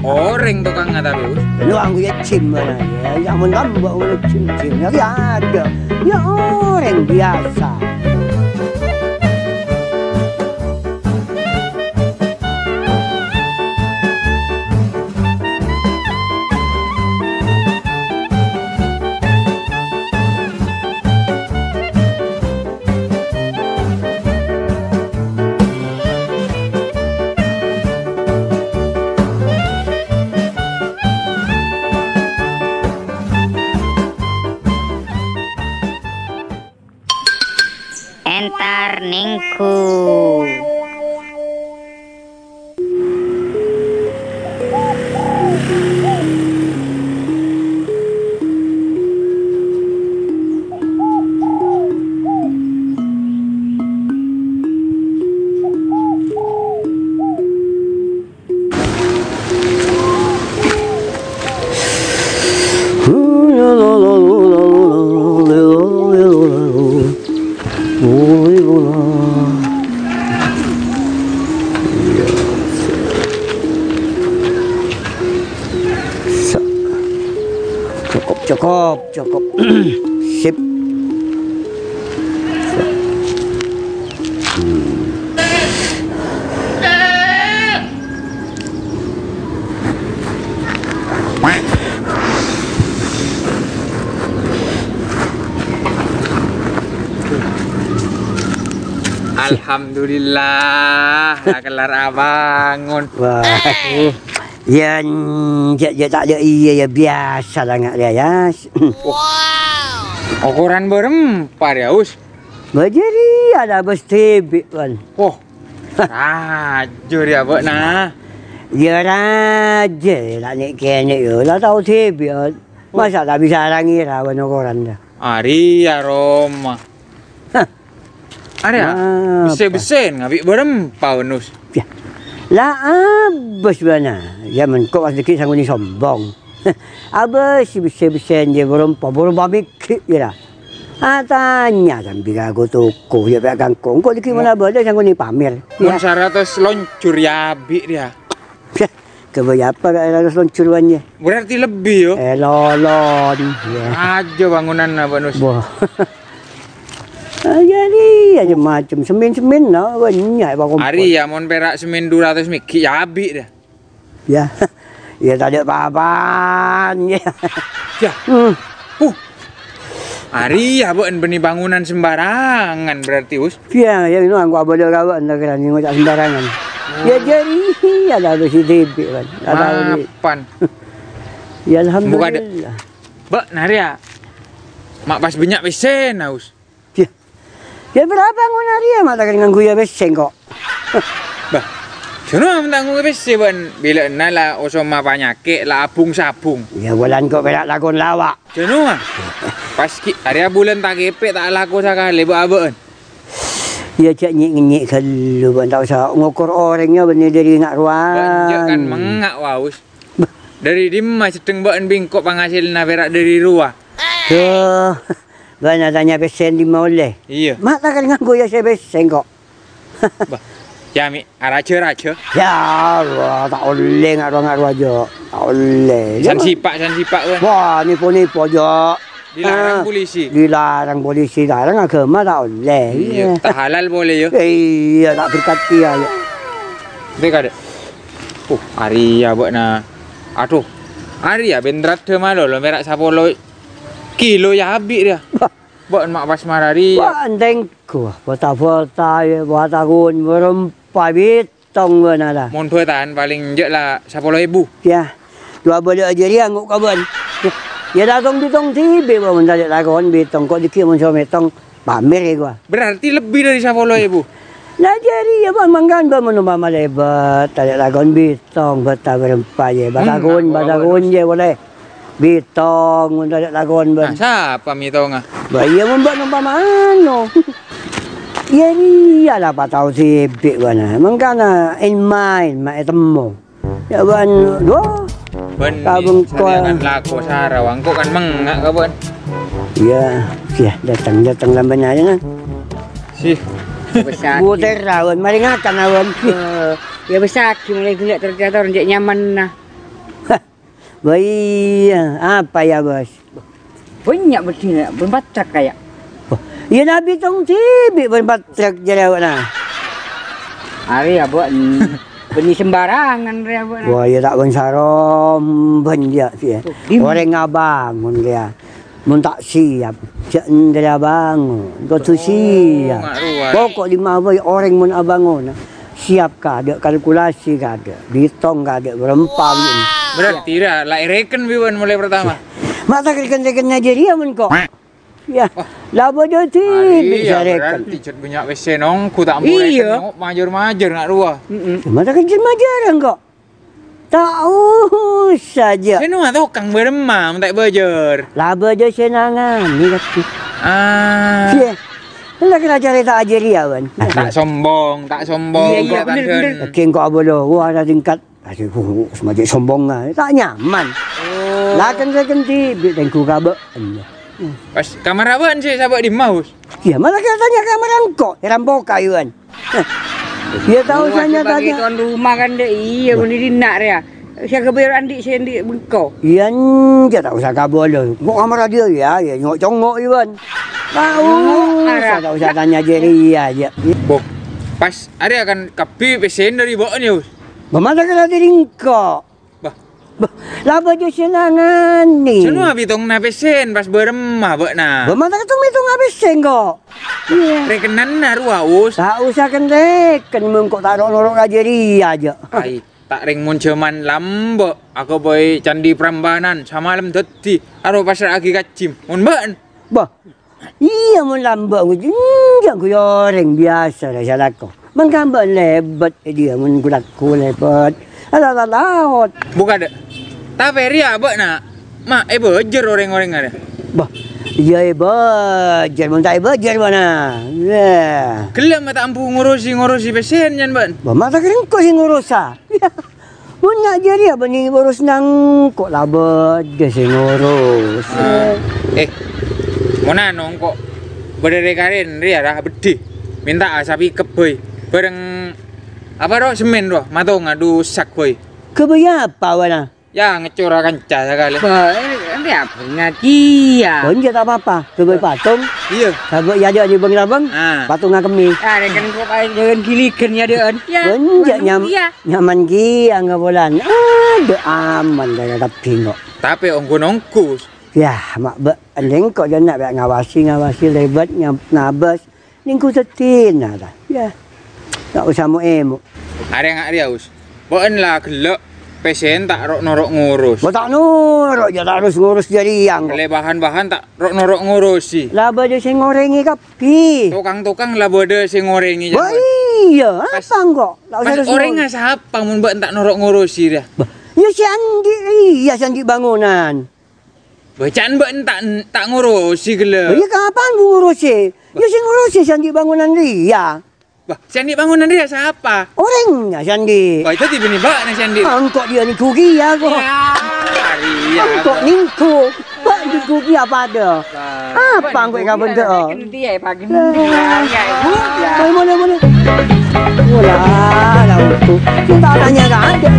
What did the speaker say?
Orang tukang tapi us. Lu anggu ya cim mana ya. Yang menambah oleh cim-cim. Ya ada. Ya orang biasa. Entar ningku. Cukup. Sip. Alhamdulillah, kelar abangun. Wah. Ya tak ada iya ya biasa lah ngak dia ya. Wow. Ukuran berempat ya us. Berjadi ada bos tebik kan. Oh. Rajur ya buat nah. Ya raja lah ni kene yo lah tahu tebik. Masa tak bisa rangi rawan ukuran dah. Ari ya Roma. Ada besen ngabik berempat us. Ya. Lah abis mana? Zaman kau masih sedikit sanggup ni sombong. Abis besen je berempat mikir je lah. Tanya sampai aku toko je pihak kangkung. Kau dikit mana boleh sanggup ni pamer. Ya. 100 loncur ya abik dia. Kebayapa kat 100 loncurannya? Berarti lebih yo. Lolon. Aja bangunan apa nus. Jadi aja macam semen lah banyak bangun. Hari ya mon perak semen 200 mikir ya habis dah. Ya. Ya tak ada apa-apaan ya. Ya. Hari ya buat benih bangunan sembarangan berarti us. Ya itu aku boleh kawan nak kerana ni tak sembarangan. Ya jadi ada si tebik kan. Mapan. Ya alhamdulillah. Bak naria. Mak pas banyak besen us. Ya berapa nguna dia mak tak dengan guya besen kok. Bah. Sono mentang besen ban bila nala osoma penyakit lah abung sabung. Ya bulan kok berak lakon lawak. Sono ah. Pas area bulan tak gepek tak laku sakali buat abeun. Ya cak nyik kalau ban tak usah ngukur orangnya benih dari ngak ruang. Banyak kan mengak waus. Dari dimma sedeng baen bingkok penghasilna berak dari ruah. Tuh. Banyak tanya besen di boleh. Iya. Mak tak dengan goya saya besen kok. Ya mi, raja. Ya Allah, tak boleh ngaruh-ngaruh aja. Tak boleh. San sipak kan. Wah, nipu-nipu aja. Dilarang polisi. Dilarang polisi, larang agama tak boleh. Iya, tak halal boleh yo. Iya, tak berkati aja. Bek ada. Hari ya buat na. Aduh. Hari ya bendrat ke malo lo merak sapolo. Kilo ya habis dia. Buat mak pas marari. Buat tengku. Bota-bota ya. Buat akun berempat bitong pun ada. Mohon tuan paling je lah 10,000. Ya. Dua boleh aja dia nguk kawan. Ya datang bitong tiba pun tak ada lakon bitong. Kok dikit pun sama bitong pamer ya gua. Berarti lebih dari 10,000. Nah jadi ya pun manggan ba menumpah malebat. Tak ada lakon bitong. Bota berempat je. Batakun je boleh. Bitong untuk ada lakuan ban. Siapa mitong ah? Bahaya membuat nampak mana? Ya iya lah pak tahu si bik bana. Mengkana main mak temu. Ya ban doh. Ban kan laku Sarawang kok kan mengak kawan. Ya, datang lamban aja kan. Sih. Buter rawan, mari ngakan awan. Ya besar, mulai gula terjatuh orang nyaman nah. Baik, apa ya bos? Banyak betina, berbatak kayak. Ya Nabi tong tibik berbatak je lewat nah. Hari abang beni sembarangan dia abang. Wah, ya tak bensarom ben dia dia. Orang abang mun dia. Mun tak siap, cak dia bangun. Kau tu siap. Pokok lima boy orang mun abangun. Siap ka ada kalkulasi ka ada. Ditong ka ada berempam. Berarti dah like reckon biwan mulai pertama. Mak tak rekan-rekan Nigeria mun kok. Ya, laba dia tu bisa rekan. Berarti cut banyak WC nongku tak boleh tengok majur-majur nak ruah. Mak tak kerja majaran kok. Tahu saja. Saya nak tahu kang beremam tak belajar. Laba dia senangan ni kata. Ya. Hendak kena cari tak Nigeria kan. Tak sombong, tak sombong. Iya, bener. King kok apa dah. Wah ada tingkat. Aduh, semakin sombong lah. Tak nyaman. Lah kan saya ganti biar tengku kabel. Pas kamar abang sih sahabat di mouse. Ya, malah kita tanya kamar angkot. Rambok kayu kan. Dia tahu saya bagi tanya. tuan rumah kan dia. Iya, benda dia nak dia. Saya kebayar adik saya di bengkau. Iya, dia tak usah kabel dah. Kok kamar dia ya, ya nyok-congok je kan. Tahu. Saya tak usah tanya Jerry aja. Boh, pas ada akan kapi pesen dari bawah ni. Bagaimana kalau diringkok? Bah, Laba je senangan ni. semua bitong na pesen pas beremah bak na. Bagaimana hitung habis kok? Ya. Rekenan na ruah us. Tak usah kendek, mengkok tak norok Jerry aja. Ai, tak ring mun cuman lambo. Aku boy candi Prambanan sama malam tadi. Aro pasar agi kacim. Mun ban. Bah, iya mun lambak ku jangan ku yoreng biasa dah salah kau. Menggambar lebat dia mun ku lebat. Alah laut. Buka ada. Tapi ria bak na. Mak bejer orang-orang ada. Bah, iya bejer mun tak bejer mana. Ya. Kelam tak ampu ngurusi pesen jan ban. Bah, mata kering kau sing ngurusa. Mun nak jadi apa ni urus nang kok labet dia sing ngurus. Mana nong kok berdiri karen ria dah bedi. Minta sapi keboy. Bareng apa roh semen roh matong adu sak boy. Kebaya apa wana? Ya ngecora kanca sekali. Dia apa ngaji ya? Pun dia tak apa-apa. Kebaya patung. Iya. Sabuk ya ada di bang labang. Ah. Patung ngakemi. Ada kan kok dengan gilikan ya dean. Pun dia nyaman gi angga bolan. Ada aman dah tapi kok. Tapi ongko nongkus. Ya, mak andeng kok dia nak ngawasi lebat nabas. Ningku tetin dah. Ya. Tak usah mu emu. Ada yang dia us. Baen lah gelak pesen tak rok norok ngurus. Bo tak nurut je tak harus ngurus jadi yang. Kalau bahan-bahan tak rok norok ngurusi. Laba dia sing ngorengi kapi. Tukang-tukang lah bode sing ngorengi Bo jan. iya, apa kok? Tak usah Pas orang siapa mun baen tak norok ngurusi dia. Ya si Andi, iya si Andi bangunan. Bacaan baen tak ngurusi gele. Ya kapan bu ngurusi? Ya si ngurusi si Andi bangunan dia. Bah, Sandi bangunan dia siapa? Orangnya si Andi. Wah, itu tiba ni bak na Sandi. Angkok dia ni kugi ya kok. Iya. Angkok ningku. Pak di kugi apa ada? Apa angkok kapan tu? Dia pagi ya. Mana. Wala, laut tu. Kita tanya kan ada.